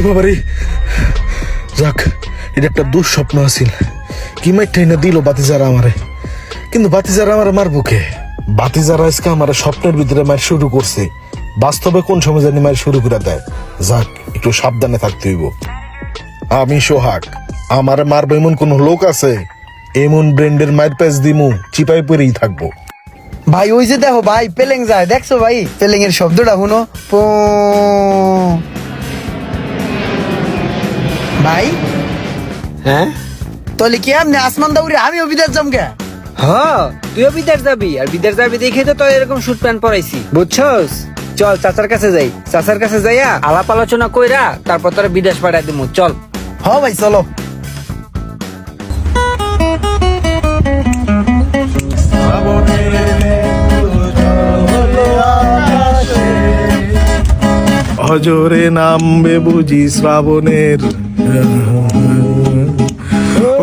বাবারে, যাক এটা একটা দুঃস্বপ্ন আছিল। কি মাইটাই না দিল বাতিজারা আমারে, কিন্তু বাতিজারা আমারে মারবো কে? বাতিজারা আজকে আমার স্বপ্নের ভিতরে মার শুরু করছে, বাস্তবে কোন সময় জানি মার শুরু করে দেয়। যাক একটু সাবধানে থাকতে হইব। আমি সোহাগ, আমার মারবো এমন কোন লোক আছে? এমন ব্র্যান্ডের মায়ের প্যাচ দিমু, চিপাই পরেই থাকবো। ভাই ওই যে দেখো ভাই পেলেং যায়, দেখছো ভাই পেলেং এর শব্দটা শুনো। পো ভাই হ্যাঁ তাহলে কি আপনি আসমান দাউরি আমিও বিদেশ যাম কে? হ্যাঁ, তুইও বিদেশ যাবি, আর বিদেশ যাবি দেখে তো এরকম শুট প্যান্ট পরাইছি, বুঝছস? চল চাচার কাছে যাই, চাচার কাছে যাইয়া আলাপ আলোচনা কইরা তারপর তোরা বিদেশ পাঠাই দিমু। চল। হ ভাই চলো। হজরে নামবে বুঝি শ্রাবণের,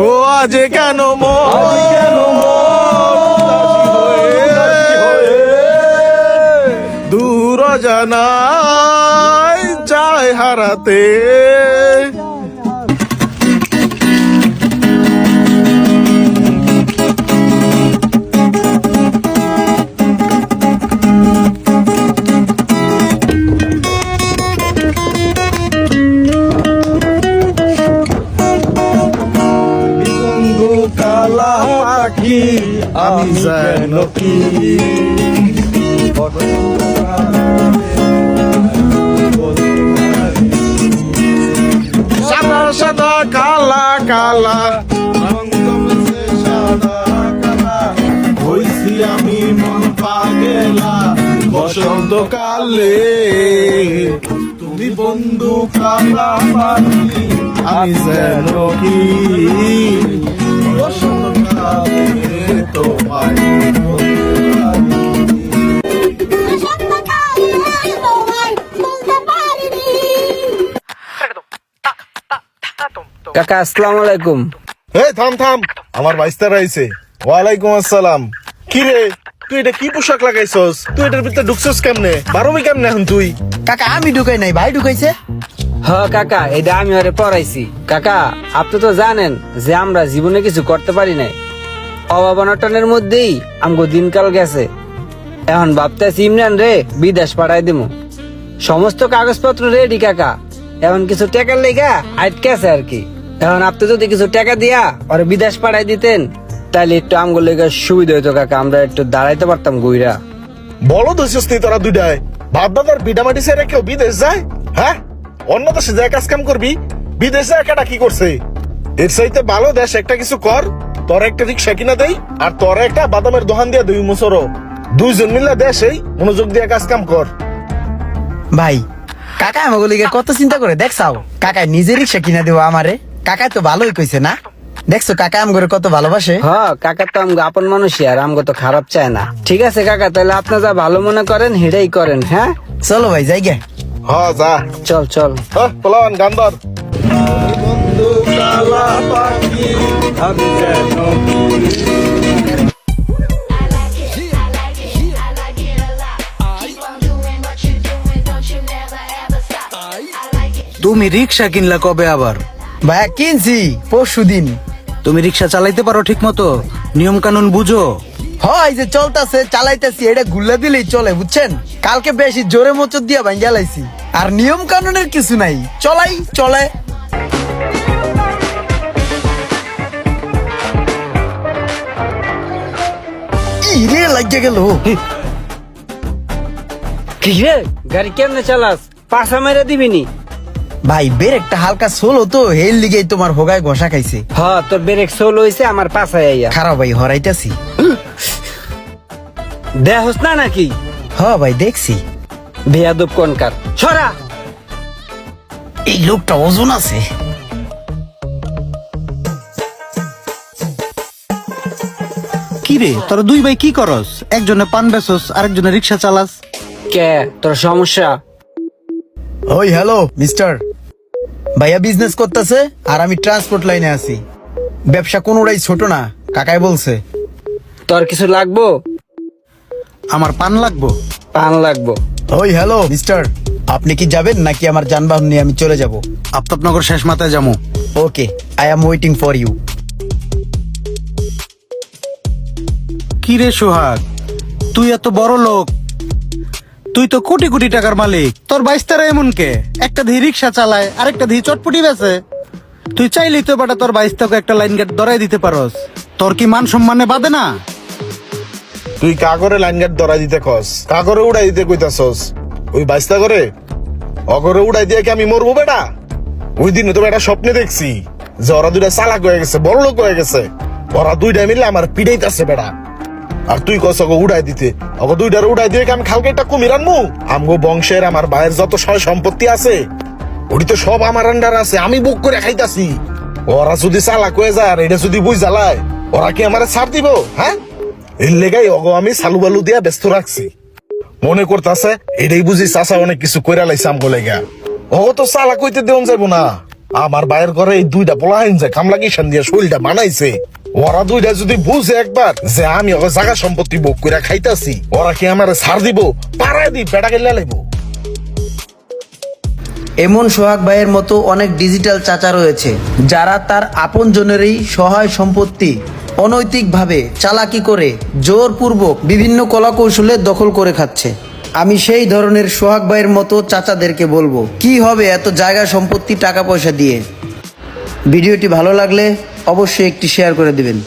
ও আজ কেন দূর জানাই চায় হারাতে। কালা পাখি আমি যেন কি, সাদা সাদা কালা কালা সাদা কালা হইছি আমি মন পাগেলা বসন্ত কালে। তুমি বন্ধু কালা পাখি আমি যেন কি, বসন্ত কালে তোমায় কাকা আসসালামু আলাইকুম। এই থাম থাম, আমার বাইস্তার আইছে। ওয়ালাইকুম আসসালাম। কি রে তুই এটা কি পোশাক লাগাইছস? তুই এটার ভিতরে ঢুকছস কেমনে? বারোবি কেমনে এখন তুই? কাকা আমি ঢুকাই নাই, ভাই ঢুকাইছে। হ্যাঁ কাকা, এটা আমি ওরে পড়াইছি। কাকা আপনি তো জানেন যে আমরা জীবনে কিছু করতে পারি নাই, অভাব অনটনের মধ্যেই আমগো দিনকাল গেছে। এখন ভাবতেছি ইমরান রে বিদেশ পাঠাই দিমু, সমস্ত কাগজপত্র রেডি কাকা। এখন কিছু টাকার লেগা আটকে আছে আর কি। এখন আপনি যদি কিছু টাকা দিয়া ওরে বিদেশ পাঠাই দিতেন তাহলে একটু আমগো লেগা সুবিধা হইতো কাকা, আমরা একটু দাঁড়াইতে পারতাম গুইরা। বলো দোষস তুই তোরা দুইটায়, বাপ দাদার বিটামাটি ছেড়ে কেউ বিদেশ যায়? হ্যাঁ, অন্য দেশে যায় কাজ কাম করবি, বিদেশে একাটা কি করছে? এর চাইতে ভালো দেশ একটা কিছু কর, তোর একটা রিক্সা কিনা দেই আর তোর একটা বাদামের দোকান দিয়া দুই মুসরো, দুইজন মিলে দেশেই মনোযোগ দিয়ে কাজ কাম কর। ভাই কাকা আমাকে লিগে কত চিন্তা করে দেখছাও, কাকা নিজে রিক্সা কিনা দেবো আমারে। কাকা তো ভালোই কইছে না, দেখছো কাকা আমগরে কত ভালোবাসে। হ্যাঁ কাকা তো আমগো আপন মানুষই, আর আমগো তো খারাপ চায় না। ঠিক আছে কাকা, তাহলে আপনি যা ভালো মনে করেন হেডাই করেন। হ্যাঁ চলো ভাই যাই গে। হ্যাঁ যা, চল চল। পোলাওয়ান গান ধর। বন্ধু কালা পাখি আমি যেন কি, তুমি রিক্সা কিনলা কবে আবার? ভাইয়া কিনছি পরশুদিন। তুমি রিক্সা চালাইতে পারো ঠিক মতো? নিয়ম কানুন বুঝো? হয় যে চলতেছে চালাইতেছি, এটা গুল্লা দিলেই চলে বুঝছেন। কালকে বেশি জোরে মোচর দিয়া ভাঙ্গা লাইছি, আর নিয়ম কানুনের কিছু নাই, চলাই চলে। ইরে লাগিয়ে গেল। কি রে গাড়ি কেমনে চালাস? পাশা মেরে দিবিনি? ভাই ব্রেকটা হালকা সোলো তো, হেল লিগেই তোমার হোগায় ঘষা খাইছে। হ্যাঁ তোর ব্রেক সোল হইছে, আমার পাশায় আইয়া। খারাপ ভাই হরাইতাছি। দেহস না নাকি? হ্যাঁ ভাই দেখছি। বেয়াদব কোনকার, ছড়া। এই লোকটা ওজন আছে। কি রে তোরা দুই ভাই কি করস? একজনে পান বেচস আরেকজনে রিক্সা চালাস। কে তোর সমস্যা? ওই হ্যালো মিস্টার, ভাইয়া বিজনেস করতেছে আর আমি ট্রান্সপোর্ট লাইনে আছি। ব্যবসা কোনোটাই ছোট না, কাকাই বলছে। তোর কিছু লাগবো? আমার পান লাগবো। পান লাগবো। ওই হ্যালো মিস্টার, আপনি কি যাবেন নাকি আমার যানবাহন নিয়ে আমি চলে যাব? আফতাবনগর শেষ মাথায় যাবো। Okay, I am waiting for you. কি রে সোহাগ, তুই এত বড় লোক, তুই তো কোটি কোটি টাকার মালিক, তোর বাইস্তারা এমন কে? একটা ধি রিক্সা চালায়, আরেকটা ধি চটপটি বেচে। তুই চাইলেই তো বেটা তোর বাইস্তাকে একটা লাইন গেট ধরাই দিতে পারস। তোর কি মান সম্মানে বাদে না? তুই কাগরে লাইন গার্ড ধরাই দিতে কস, কাগরে উড়াই দিতে কইতাছস? ওই বাইস্তা করে অগরে উড়াই দিয়ে কি আমি মরবো বেটা? ওই দিন তো বেটা স্বপ্নে দেখছি যে ওরা দুইটা চালাক হয়ে গেছে, বড় লোক হয়ে গেছে। ওরা দুইটা মিলে আমার পিড়াইতাছে বেটা। আর তুই কস ওকে উড়াই দিতে, ওকে দুইটার উড়াই দিয়ে কি আমি খালকে একটা কুমির আনবো? আমগো বংশের আমার ভাইয়ের যত সয় সম্পত্তি আছে ওটি তো সব আমার আন্ডার আছে, আমি বুক করে খাইতাছি। ওরা যদি চালাক হয়ে যায় আর এটা যদি বুঝ জ্বালায়, ওরা কি আমারে ছাড় দিব? হ্যাঁ, এর লেগাই অগো আমি সালু বালু দিয়া ব্যস্ত রাখছি। মনে করতেছে এটাই বুঝি চাচা অনেক কিছু কইরা লাইছে আমগো লেগা। অগো তো চালাক হইতে দেওয়া যাবো না। আমার ভাইয়ের ঘরে এই দুইটা পোলাহাইন যে কামলা কিষান দিয়ে শরীরটা বানাইছে, ওরা দুইটা যদি বুঝে একবার যে আমি ওকে জায়গা সম্পত্তি বুক করে খাইতাছি, ওরা কি আমারে ছাড় দিব? পাড়ায় দি বেটা গেলে লাইব। এমন সোহাগ ভাইয়ের মতো অনেক ডিজিটাল চাচা রয়েছে যারা তার আপনজনেরই সহায় সম্পত্তি অনৈতিকভাবে চালাকি করে জোরপূর্বক বিভিন্ন কলাকৌশলে দখল করে খাচ্ছে। আমি সেই ধরনের সোহাগ ভাইয়ের মতো চাচাদেরকে বলবো, কি হবে এত জায়গা সম্পত্তি টাকা পয়সা দিয়ে? ভিডিওটি ভালো লাগলে অবশ্যই একটি শেয়ার করে দিবেন।